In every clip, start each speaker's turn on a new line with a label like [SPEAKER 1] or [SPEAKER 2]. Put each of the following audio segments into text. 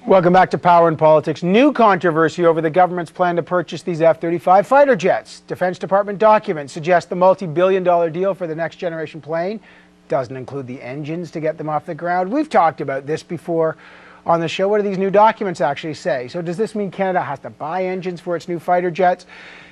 [SPEAKER 1] Welcome back to Power and Politics. New controversy over the government's plan to purchase these F-35 fighter jets. Defense Department documents suggest the multi-billion-dollar deal for the next generation plane doesn't include the engines to get them off the ground. We've talked about this before on the show. What do these new documents actually say? So does this mean Canada has to buy engines for its new fighter jets?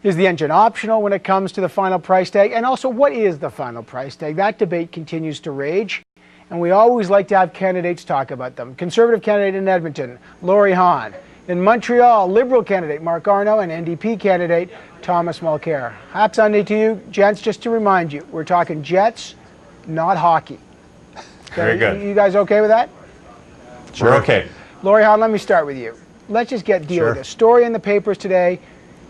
[SPEAKER 1] Is the engine optional when it comes to the final price tag? And also, what is the final price tag? That debate continues to rage. And we always like to have candidates talk about them. Conservative candidate in Edmonton, Laurie Hawn. In Montreal, Liberal candidate Marc Garneau and NDP candidate Thomas Mulcair. Happy Sunday to you, gents. Just to remind you, we're talking jets, not hockey.
[SPEAKER 2] Very good.
[SPEAKER 1] You guys okay with that?
[SPEAKER 2] Sure. We're okay.
[SPEAKER 1] Laurie Hawn, let me start with you. Let's just deal with this. Story in the papers today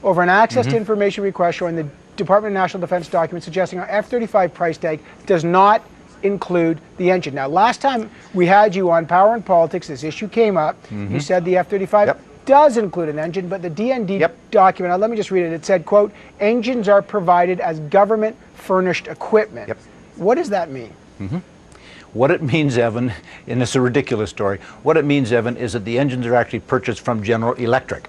[SPEAKER 1] over an access to information request showing the Department of National Defense document suggesting our F-35 price tag does not include the engine. Now, last time we had you on Power and Politics, this issue came up. You said the F-35 does include an engine, but the DND document, now let me just read it. It said, quote, engines are provided as government furnished equipment. What does that mean?
[SPEAKER 3] What it means, Evan, and it's a ridiculous story, what it means, Evan, is that the engines are actually purchased from General Electric.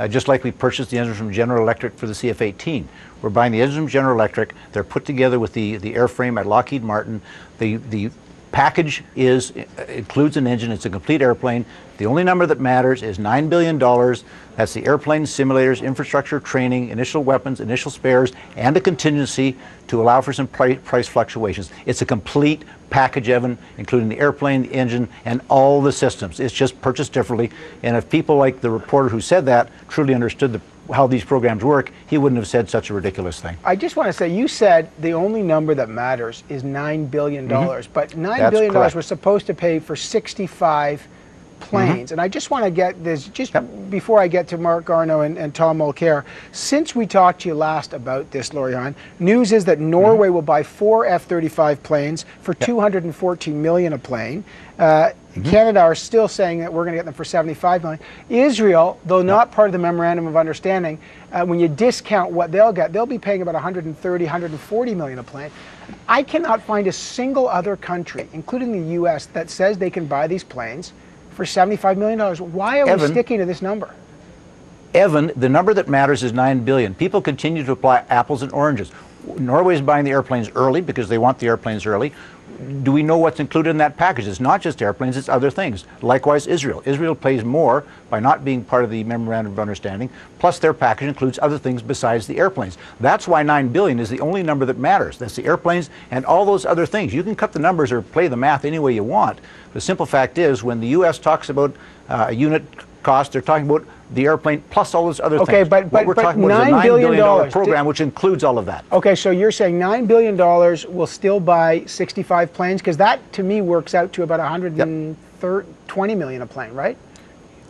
[SPEAKER 3] Just like we purchased the engines from General Electric for the CF-18. We're buying the engines from General Electric. They're put together with the airframe at Lockheed Martin. The package includes an engine. It's a complete airplane. The only number that matters is $9 billion. That's the airplane, simulators, infrastructure, training, initial weapons, initial spares, and a contingency to allow for some price fluctuations. It's a complete package, Evan, including the airplane, the engine, and all the systems. It's just purchased differently. And if people like the reporter who said that truly understood how these programs work, he wouldn't have said such a ridiculous thing.
[SPEAKER 1] I just want to say, you said the only number that matters is $9 billion, but $9 billion was supposed to pay for 65 planes. And I just want to get this, just before I get to Marc Garneau and Tom Mulcair, since we talked to you last about this, Laurie Hawn, news is that Norway will buy 4 F-35 planes for $214 million a plane. Canada are still saying that we're going to get them for $75 million. Israel, though not part of the Memorandum of Understanding, when you discount what they'll get, they'll be paying about $130, $140 million a plane. I cannot find a single other country, including the U.S., that says they can buy these planes for $75 million. Why are we sticking to this number?
[SPEAKER 3] Evan, the number that matters is $9 billion. People continue to apply apples and oranges. Norway is buying the airplanes early because they want the airplanes early. Do we know what's included in that package? It's not just airplanes, it's other things. Likewise, Israel. Israel pays more by not being part of the Memorandum of Understanding, plus their package includes other things besides the airplanes. That's why $9 billion is the only number that matters. That's the airplanes and all those other things. You can cut the numbers or play the math any way you want. The simple fact is, when the U.S. talks about a unit cost, they're talking about the airplane plus all those other things.
[SPEAKER 1] But
[SPEAKER 3] we're talking about is a $9 billion program which includes all of that.
[SPEAKER 1] Okay, so you're saying $9 billion will still buy 65 planes? Because that, to me, works out to about $120 million a plane, right?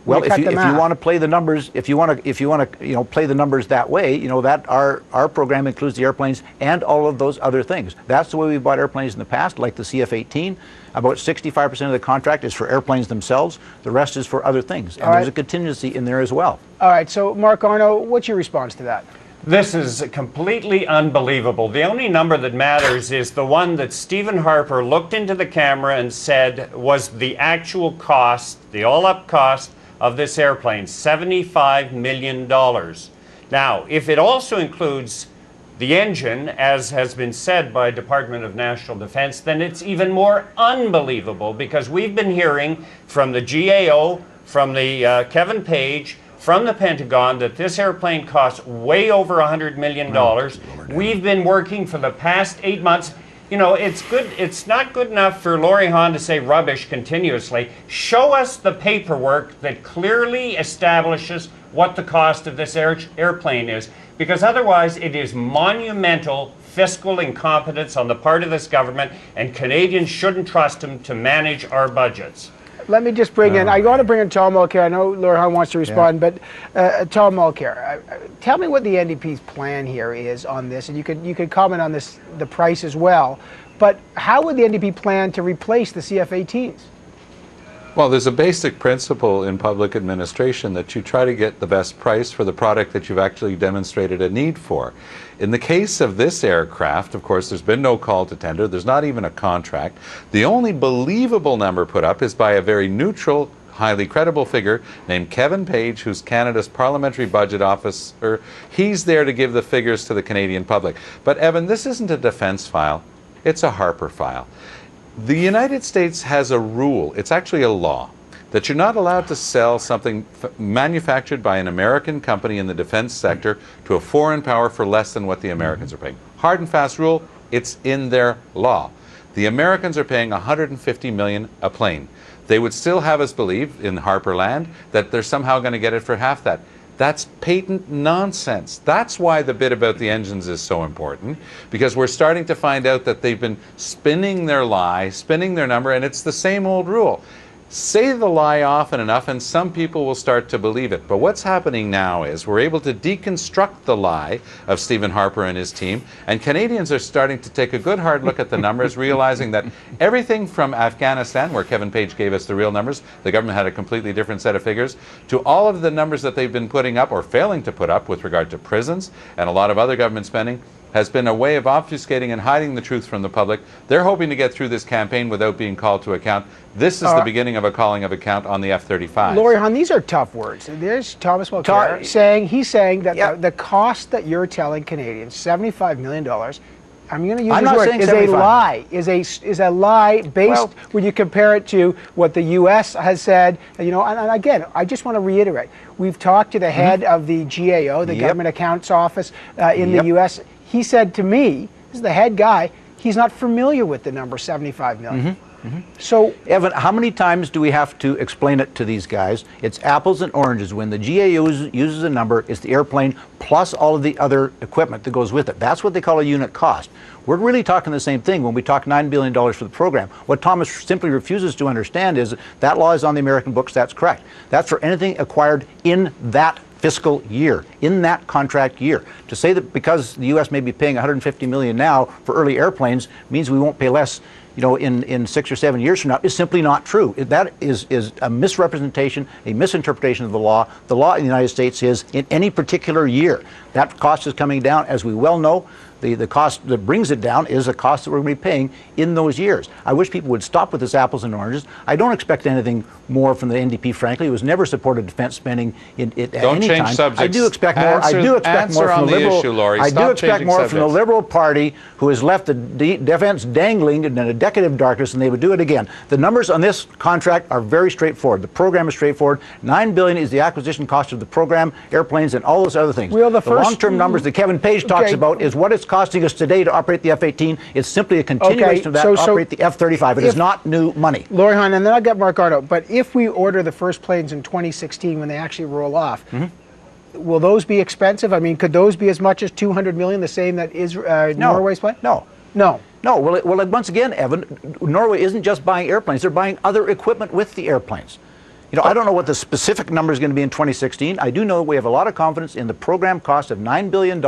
[SPEAKER 3] Well, if you want to play the numbers, if you want to play the numbers that way, that our program includes the airplanes and all of those other things. That's the way we bought airplanes in the past, like the CF-18. About 65% of the contract is for airplanes themselves. The rest is for other things, and there's a contingency in there as well.
[SPEAKER 1] All right. So, Marc Garneau, what's your response to that?
[SPEAKER 2] This is completely unbelievable. The only number that matters is the one that Stephen Harper looked into the camera and said was the actual cost, the all-up cost of this airplane, $75 million. Now, if it also includes the engine, as has been said by Department of National Defense, then it's even more unbelievable, because we've been hearing from the GAO, from the Kevin Page, from the Pentagon, that this airplane costs way over $100 million. We've been working for the past 8 months. It's not good enough for Laurie Hawn to say rubbish continuously. Show us the paperwork that clearly establishes what the cost of this airplane is, because otherwise it is monumental fiscal incompetence on the part of this government, and Canadians shouldn't trust them to manage our budgets.
[SPEAKER 1] Let me just bring in, I got to bring in Tom Mulcair. I know Laurie Hawn wants to respond, but Tom Mulcair, tell me what the NDP's plan here is on this, and you could comment on this, the price as well, but how would the NDP plan to replace the CF-18s?
[SPEAKER 4] Well, there's a basic principle in public administration that you try to get the best price for the product that you've actually demonstrated a need for. In the case of this aircraft, of course, there's been no call to tender. There's not even a contract. The only believable number put up is by a very neutral highly credible figure named Kevin Page, who's Canada's parliamentary budget officer. He's there to give the figures to the Canadian public. But Evan, this isn't a defense file, it's a Harper file. The United States has a rule, it's actually a law, that you're not allowed to sell something manufactured by an American company in the defense sector to a foreign power for less than what the Americans are paying. Hard and fast rule, it's in their law. The Americans are paying $150 million a plane. They would still have us believe, in Harper land, that they're somehow going to get it for half that. That's patent nonsense. That's why the bit about the engines is so important, because we're starting to find out that they've been spinning their lie, spinning their number, and it's the same old rule. Say the lie often enough and some people will start to believe it. But what's happening now is we're able to deconstruct the lie of Stephen Harper and his team, and Canadians are starting to take a good hard look at the numbers, realizing that everything from Afghanistan, where Kevin Page gave us the real numbers, the government had a completely different set of figures, to all of the numbers that they've been putting up or failing to put up with regard to prisons and a lot of other government spending, has been a way of obfuscating and hiding the truth from the public. They're hoping to get through this campaign without being called to account. This is the beginning of a calling of account on the F-35.
[SPEAKER 1] Laurie Hawn, these are tough words. There's Thomas Mulcair saying, he's saying that the cost that you're telling Canadians, $75 million, I'm going to use this word, is a lie. Is a lie based when you compare it to what the U.S. has said. You know, and again, I just want to reiterate. We've talked to the head of the GAO, the Government Accounts Office in the U.S. He said to me, this is the head guy, he's not familiar with the number 75 million. So,
[SPEAKER 3] Evan, how many times do we have to explain it to these guys? It's apples and oranges. When the GAO uses a number, it's the airplane plus all of the other equipment that goes with it. That's what they call a unit cost. We're really talking the same thing when we talk $9 billion for the program. What Thomas simply refuses to understand is that law is on the American books. That's correct. That's for anything acquired in that fiscal year, in that contract year. To say that because the U.S. may be paying $150 million now for early airplanes means we won't pay less, you know, in 6 or 7 years from now is simply not true. That is a misrepresentation, a misinterpretation of the law. The law in the United States is in any particular year. That cost is coming down, as we well know. The cost that brings it down is a cost that we're going to be paying in those years. I wish people would stop with this apples and oranges. I don't expect anything more from the NDP, frankly. It was never supported defense spending at any time.
[SPEAKER 4] Don't change subjects.
[SPEAKER 3] I do expect more. I do expect more from the Liberal. I do expect more from the Liberal Party, who has left the defense dangling in a decade of darkness, and they would do it again. The numbers on this contract are very straightforward. The program is straightforward. $9 billion is the acquisition cost of the program, airplanes, and all those other things.
[SPEAKER 1] Well,
[SPEAKER 3] the long-term numbers that Kevin Page talks about is what it's costing us today to operate the F-18. It's simply a continuation of that to operate the F-35. It is not new money.
[SPEAKER 1] Laurie Hawn, and then I'll get Mark Ardo, but if we order the first planes in 2016 when they actually roll off, will those be expensive? I mean, could those be as much as $200 million, the same that Norway's plane?
[SPEAKER 3] No.
[SPEAKER 1] No.
[SPEAKER 3] No. Well, once again, Evan, Norway isn't just buying airplanes. They're buying other equipment with the airplanes. You know, I don't know what the specific number is going to be in 2016. I do know we have a lot of confidence in the program cost of $9 billion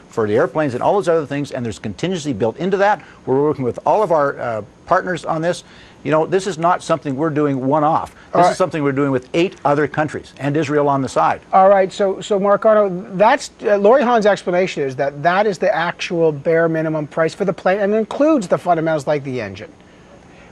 [SPEAKER 3] for the airplanes and all those other things, and there's contingency built into that. We're working with all of our partners on this. You know, this is not something we're doing one-off. This is something we're doing with 8 other countries and Israel on the side.
[SPEAKER 1] All right, so Mark Ardo, that's Laurie Hawn's explanation is that is the actual bare minimum price for the plane and includes the fundamentals like the engine.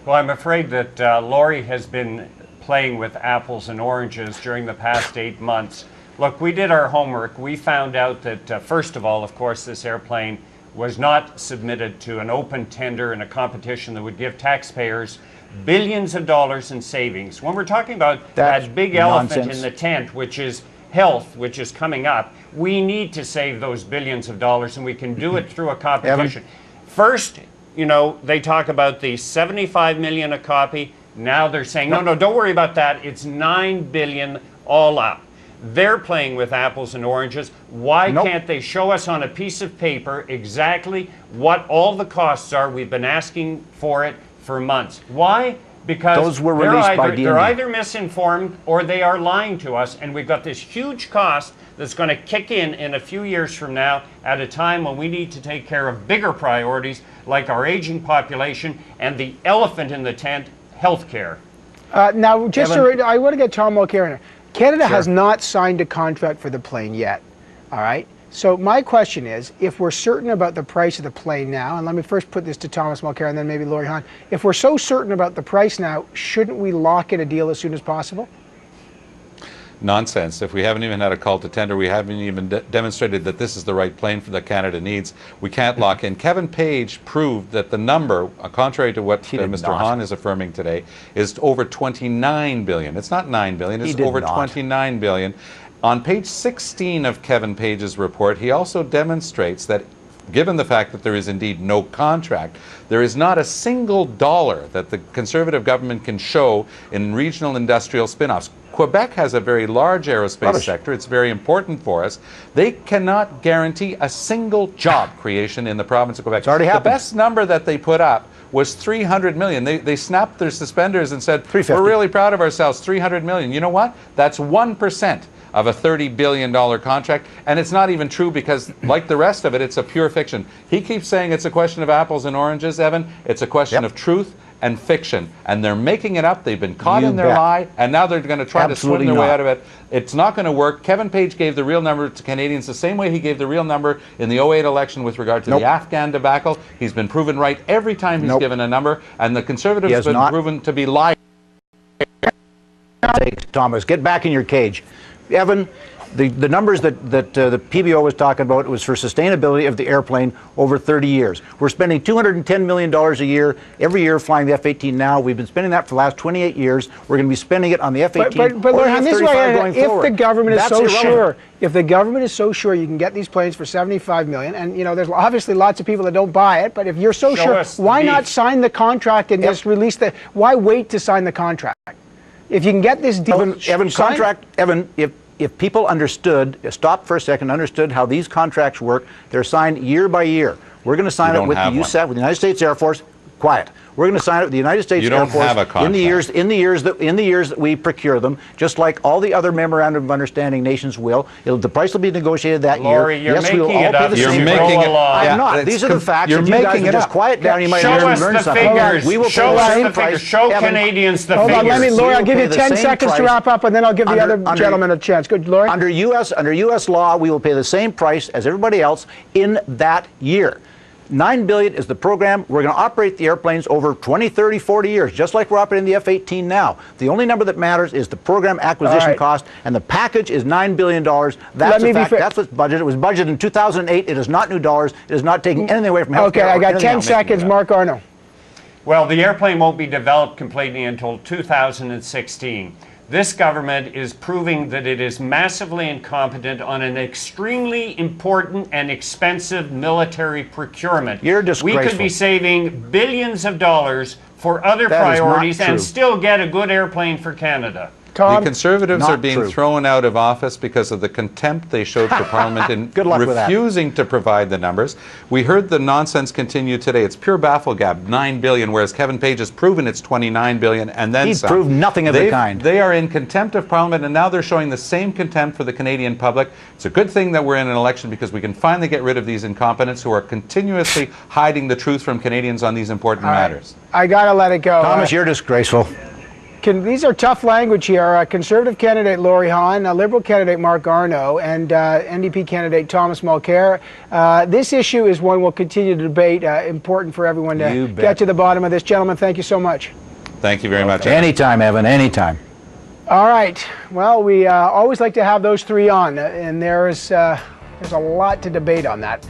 [SPEAKER 2] Well, I'm afraid that Laurie has been playing with apples and oranges during the past 8 months. Look, we did our homework. We found out that, first of all, of course, this airplane was not submitted to an open tender in a competition that would give taxpayers billions of dollars in savings. When we're talking about that big elephant in the tent, which is health, which is coming up, we need to save those billions of dollars, and we can do it through a competition. First, you know, they talk about the $75 million a copy. Now they're saying, no, don't worry about that. It's $9 billion all up. They're playing with apples and oranges. Why can't they show us on a piece of paper exactly what all the costs are? We've been asking for it for months. Why? Because
[SPEAKER 3] those were released by DND.
[SPEAKER 2] They're either misinformed or they are lying to us, and we've got this huge cost that's going to kick in a few years from now at a time when we need to take care of bigger priorities like our aging population and the elephant in the tent, healthcare.
[SPEAKER 1] Now, just I want to get Tom Mulcair in here. Canada has not signed a contract for the plane yet, all right? So my question is, if we're certain about the price of the plane now, and let me first put this to Thomas Mulcair and then maybe Laurie Hawn, if we're so certain about the price now, shouldn't we lock in a deal as soon as possible?
[SPEAKER 4] Nonsense. If we haven't even had a call to tender, we haven't even demonstrated that this is the right plane for that Canada needs, we can't lock in. Kevin Page proved that the number, contrary to what Mr. Hawn is affirming today, is over 29 billion. It's not 9 billion, it's over 29 billion. On page 16 of Kevin Page's report, he also demonstrates that given the fact that there is indeed no contract, there is not a single dollar that the Conservative government can show in regional industrial spin-offs. Quebec has a very large aerospace sector. It's very important for us. They cannot guarantee a single job creation in the province of Quebec.
[SPEAKER 3] It's already happened.
[SPEAKER 4] The best number that they put up was 300 million. They snapped their suspenders and said,
[SPEAKER 3] 350.
[SPEAKER 4] we're really proud of ourselves, 300 million. You know what? That's 1% of a $30 billion contract, and it's not even true because, like the rest of it, it's a pure fiction. He keeps saying it's a question of apples and oranges, Evan. It's a question of truth and fiction, and they're making it up.Ey've been caught in their lie, and now they're going to try to swim their way out of it. It's not going to work. Kevin Page gave the real number to Canadians the same way he gave the real number in the 2008 election with regard to the Afghan debacle. He's been proven right every time he's given a number, and the Conservatives have been proven to be liars.
[SPEAKER 3] Thomas, get back in your cage. Evan, the numbers that the PBO was talking about was for sustainability of the airplane over 30 years. We're spending $210 million a year, every year flying the F-18 now. We've been spending that for the last 28 years. We're going to be spending it on the F-18
[SPEAKER 1] but
[SPEAKER 3] or the F-35 going forward.
[SPEAKER 1] If the government is
[SPEAKER 3] That's
[SPEAKER 1] so
[SPEAKER 3] irrelevant.
[SPEAKER 1] sure, if the government is so sure you can get these planes for $75 million, and you know there's obviously lots of people that don't buy it, but if you're so sure, why not sign the contract and just release the? Why wait to sign the contract? If you can get this deal,
[SPEAKER 3] Evan, if people understood, stop for a second, understood how these contracts work, they're signed year by year. We're going to sign it with the USAF, with the United States Air Force. Quiet. We're going to sign it with the United States Air Force in the years that we procure them, just like all the other memorandum of understanding nations will. The price will be negotiated that
[SPEAKER 2] Laurie,
[SPEAKER 3] year.
[SPEAKER 2] You're making it up.
[SPEAKER 4] You're making it up.
[SPEAKER 3] I'm not. These are the facts.
[SPEAKER 4] You're making it
[SPEAKER 3] just
[SPEAKER 4] up.
[SPEAKER 3] Quiet down. You might
[SPEAKER 2] show us
[SPEAKER 3] learn
[SPEAKER 2] the
[SPEAKER 3] something.
[SPEAKER 2] figures.
[SPEAKER 3] We will
[SPEAKER 2] show us the figures. Show
[SPEAKER 3] Evan,
[SPEAKER 2] Canadians the
[SPEAKER 1] hold
[SPEAKER 2] figures.
[SPEAKER 1] on, Laurie, I'll give you 10 seconds to wrap up, and then I'll give the other gentleman a chance. Good, Laurie?
[SPEAKER 3] Under U.S. law, we will pay the same price as everybody else in that year. $9 billion is the program. We're going to operate the airplanes over 20, 30, 40 years, just like we're operating the F-18 now. The only number that matters is the program acquisition cost, and the package is $9 billion. That's a fact. That's what's budgeted. It was budgeted in 2008. It is not new dollars. It is not taking anything away from health care.
[SPEAKER 1] Okay, I got 10 seconds. Mark Arno.
[SPEAKER 2] Well, the airplane won't be developed completely until 2016. This government is proving that it is massively incompetent on an extremely important and expensive military procurement.
[SPEAKER 3] You're disgraceful.
[SPEAKER 2] We could be saving billions of dollars for other priorities and still get a good airplane for Canada.
[SPEAKER 4] The Conservatives are being thrown out of office because of the contempt they showed for Parliament in refusing to provide the numbers. We heard the nonsense continue today. It's pure bafflegab, 9 billion, whereas Kevin Page has proven it's 29 billion and then
[SPEAKER 3] He's
[SPEAKER 4] some.
[SPEAKER 3] proved nothing of the kind.
[SPEAKER 4] They are in contempt of Parliament, and now they're showing the same contempt for the Canadian public. It's a good thing that we're in an election because we can finally get rid of these incompetents who are continuously hiding the truth from Canadians on these important matters.
[SPEAKER 1] I got to let it go.
[SPEAKER 3] Thomas, you're disgraceful.
[SPEAKER 1] These are tough language here. Conservative candidate Laurie Hawn, Liberal candidate Mark Arno, and NDP candidate Thomas Mulcair. This issue is one we'll continue to debate. Important for everyone to get to the bottom of this. Gentlemen, thank you so much.
[SPEAKER 4] Thank you very much.
[SPEAKER 3] Anytime, Evan, anytime.
[SPEAKER 1] All right. Well, we always like to have those three on, and there's a lot to debate on that.